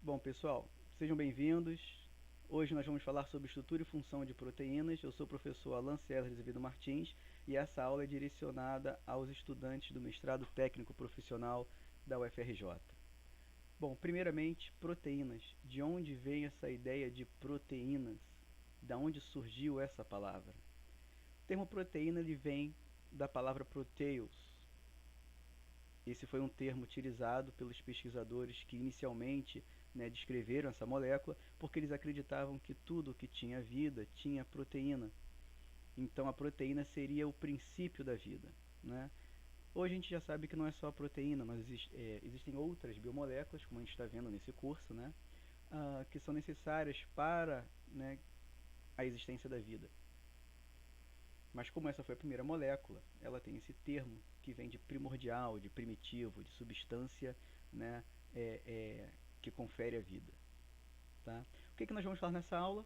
Bom, pessoal, sejam bem-vindos. Hoje nós vamos falar sobre estrutura e função de proteínas. Eu sou o professor Alan César Azevedo Martins e essa aula é direcionada aos estudantes do mestrado técnico profissional da UFRJ. Bom, primeiramente, proteínas. De onde vem essa ideia de proteínas? Da onde surgiu essa palavra? O termo proteína ele vem da palavra proteus. Esse foi um termo utilizado pelos pesquisadores que inicialmente descreveram essa molécula, porque eles acreditavam que tudo que tinha vida tinha proteína. Então a proteína seria o princípio da vida. Né? Hoje a gente já sabe que não é só a proteína, mas existem outras biomoléculas, como a gente está vendo nesse curso, que são necessárias para a existência da vida. Mas como essa foi a primeira molécula, ela tem esse termo que vem de primordial, de primitivo, de substância que confere a vida. Tá? O que nós vamos falar nessa aula?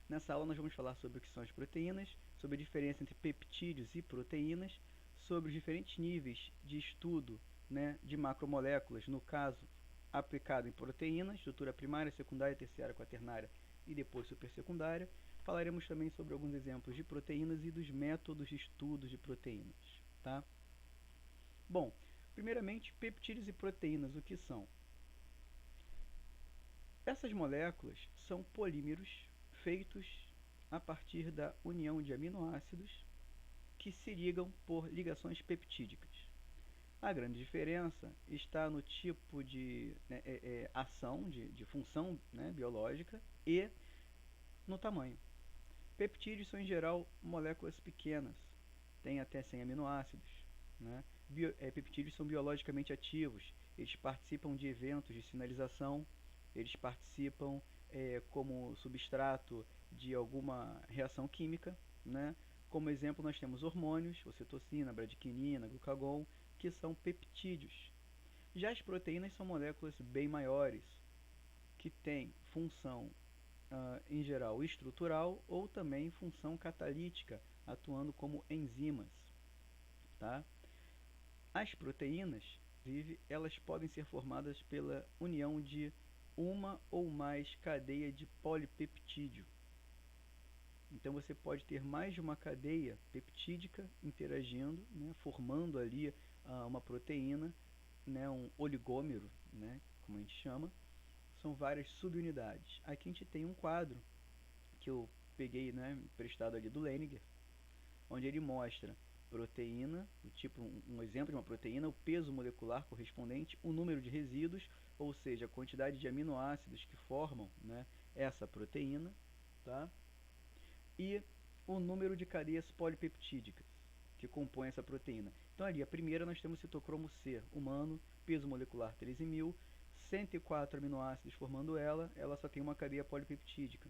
Nessa aula nós vamos falar sobre o que são as proteínas, sobre a diferença entre peptídeos e proteínas, sobre os diferentes níveis de estudo de macromoléculas, no caso aplicado em proteínas, estrutura primária, secundária, terciária, quaternária e depois supersecundária. Falaremos também sobre alguns exemplos de proteínas e dos métodos de estudos de proteínas. Tá? Bom, primeiramente, peptídeos e proteínas, o que são? Essas moléculas são polímeros feitos a partir da união de aminoácidos que se ligam por ligações peptídicas. A grande diferença está no tipo de ação, de função biológica e no tamanho. Peptídeos são em geral moléculas pequenas, têm até 100 aminoácidos. Peptídeos são biologicamente ativos, eles participam de eventos de sinalização, eles participam como substrato de alguma reação química. Como exemplo, nós temos hormônios, ocitocina, bradquinina, glucagon, que são peptídeos. Já as proteínas são moléculas bem maiores, que têm função em geral estrutural ou também função catalítica, atuando como enzimas. Tá? As proteínas, elas podem ser formadas pela união de uma ou mais cadeias de polipeptídeo. Então você pode ter mais de uma cadeia peptídica interagindo, formando ali uma proteína, um oligômero, como a gente chama. São várias subunidades. Aqui a gente tem um quadro que eu peguei emprestado ali do Lehninger, onde ele mostra proteína, o tipo, um exemplo de uma proteína, o peso molecular correspondente, o número de resíduos, ou seja, a quantidade de aminoácidos que formam essa proteína, tá? E o número de cadeias polipeptídicas que compõem essa proteína. Então ali, a primeira nós temos citocromo C, humano, peso molecular 13.000, 104 aminoácidos formando ela só tem uma cadeia polipeptídica.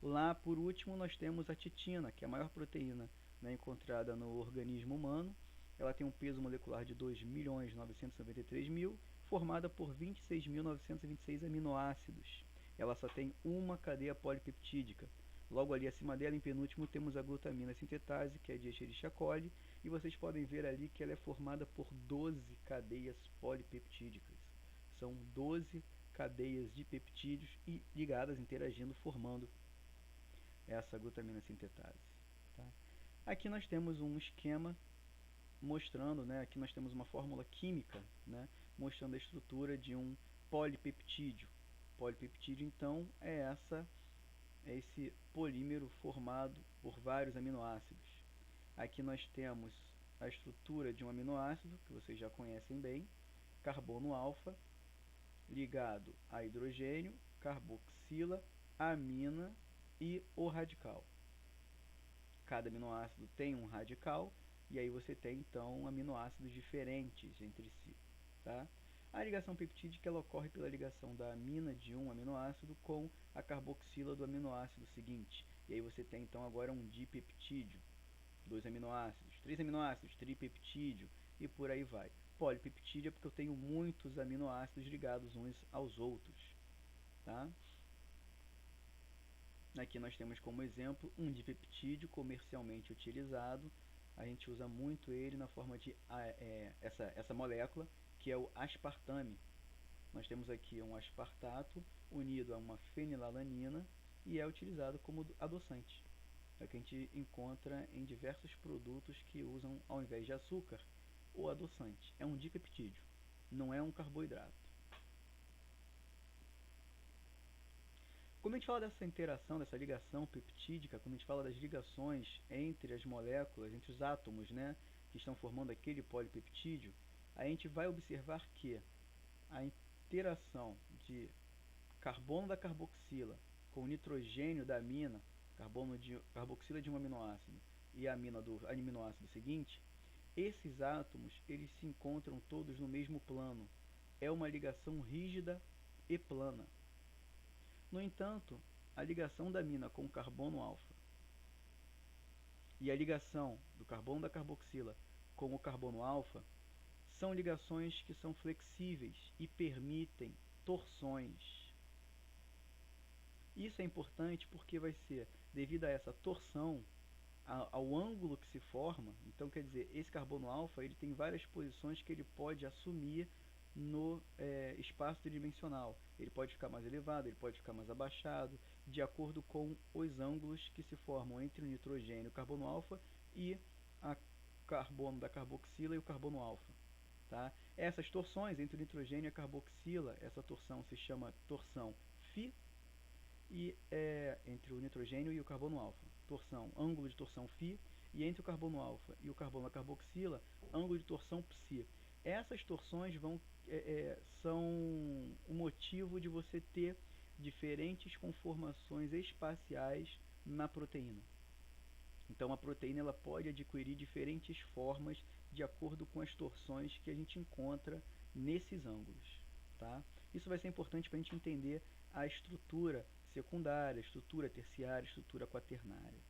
Lá, por último, nós temos a titina, que é a maior proteína encontrada no organismo humano. Ela tem um peso molecular de 2.993.000, formada por 26.926 aminoácidos. Ela só tem uma cadeia polipeptídica. Logo ali acima dela, em penúltimo, temos a glutamina sintetase, que é de Escherichia coli, e vocês podem ver ali que ela é formada por 12 cadeias polipeptídicas. São 12 cadeias de peptídeos e ligadas, interagindo, formando essa glutamina sintetase. Tá? Aqui nós temos um esquema mostrando, aqui nós temos uma fórmula química, mostrando a estrutura de um polipeptídeo. Polipeptídeo, então, é esse polímero formado por vários aminoácidos. Aqui nós temos a estrutura de um aminoácido, que vocês já conhecem bem, carbono alfa, ligado a hidrogênio, carboxila, amina e o radical. Cada aminoácido tem um radical, e aí você tem então aminoácidos diferentes entre si. Tá? A ligação peptídica ela ocorre pela ligação da amina de um aminoácido com a carboxila do aminoácido seguinte. E aí você tem então agora um dipeptídeo, 2 aminoácidos, 3 aminoácidos, tripeptídeo e por aí vai. Polipeptídeo é porque eu tenho muitos aminoácidos ligados uns aos outros. Tá? Aqui nós temos como exemplo um dipeptídeo comercialmente utilizado. A gente usa muito ele na forma de essa molécula, que é o aspartame. Nós temos aqui um aspartato unido a uma fenilalanina e é utilizado como adoçante. É o que a gente encontra em diversos produtos que usam, ao invés de açúcar, o adoçante. É um dipeptídeo, não é um carboidrato. Quando a gente fala dessa interação, dessa ligação peptídica, quando a gente fala das ligações entre as moléculas, entre os átomos, né, que estão formando aquele polipeptídeo, a gente vai observar que a interação de carbono da carboxila com nitrogênio da amina, carboxila de um aminoácido e a amina do aminoácido seguinte, esses átomos eles se encontram todos no mesmo plano. É uma ligação rígida e plana. No entanto, a ligação da amina com o carbono alfa e a ligação do carbono da carboxila com o carbono alfa são ligações que são flexíveis e permitem torções. Isso é importante porque vai ser devido a essa torção, ao ângulo que se forma. Então, quer dizer, esse carbono alfa ele tem várias posições que ele pode assumir no espaço tridimensional. Ele pode ficar mais elevado, ele pode ficar mais abaixado, de acordo com os ângulos que se formam entre o nitrogênio e o carbono alfa e a carbono da carboxila e o carbono alfa. Tá? Essas torções entre o nitrogênio e a carboxila, essa torção se chama torção φ, e entre o nitrogênio e o carbono alfa, torção, ângulo de torção φ, e entre o carbono alfa e o carbono da carboxila, ângulo de torção ψ. Essas torções são o motivo de você ter diferentes conformações espaciais na proteína. Então a proteína ela pode adquirir diferentes formas de acordo com as torções que a gente encontra nesses ângulos. Tá? Isso vai ser importante para a gente entender a estrutura secundária, estrutura terciária, estrutura quaternária.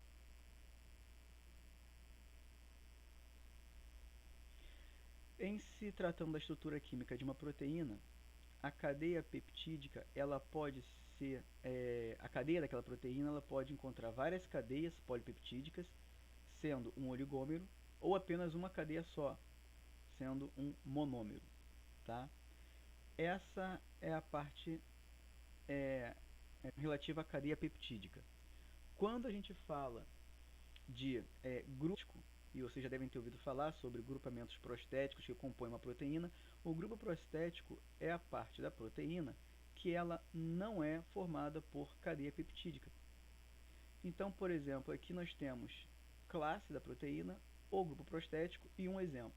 Em se tratando da estrutura química de uma proteína, a cadeia peptídica ela pode ser a cadeia daquela proteína ela pode encontrar várias cadeias polipeptídicas, sendo um oligômero, ou apenas uma cadeia só, sendo um monômero. Tá? Essa é a parte relativa à cadeia peptídica. Quando a gente fala de grupo, e vocês já devem ter ouvido falar sobre grupamentos prostéticos que compõem uma proteína, o grupo prostético é a parte da proteína que ela não é formada por cadeia peptídica. Então, por exemplo, aqui nós temos classe da proteína, o grupo prostético e um exemplo.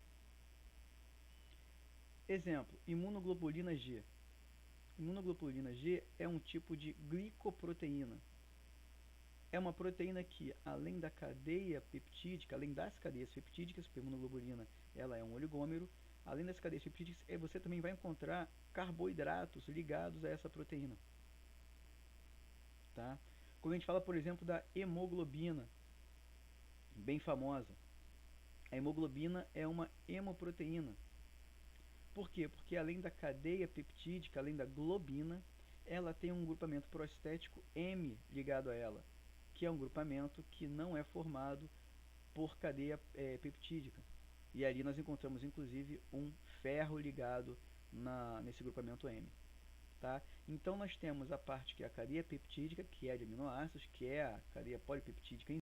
Exemplo, imunoglobulina G. Imunoglobulina G é um tipo de glicoproteína. É uma proteína que, além da cadeia peptídica, além das cadeias peptídicas, porque a imunoglobulina ela é um oligômero, além das cadeias peptídicas, você também vai encontrar carboidratos ligados a essa proteína. Tá? Quando a gente fala, por exemplo, da hemoglobina, bem famosa, a hemoglobina é uma hemoproteína. Por quê? Porque além da cadeia peptídica, além da globina, ela tem um grupamento prostético M ligado a ela, que é um grupamento que não é formado por cadeia peptídica. E ali nós encontramos inclusive um ferro ligado nesse grupamento M. Tá? Então nós temos a parte que é a cadeia peptídica, que é de aminoácidos, que é a cadeia polipeptídica em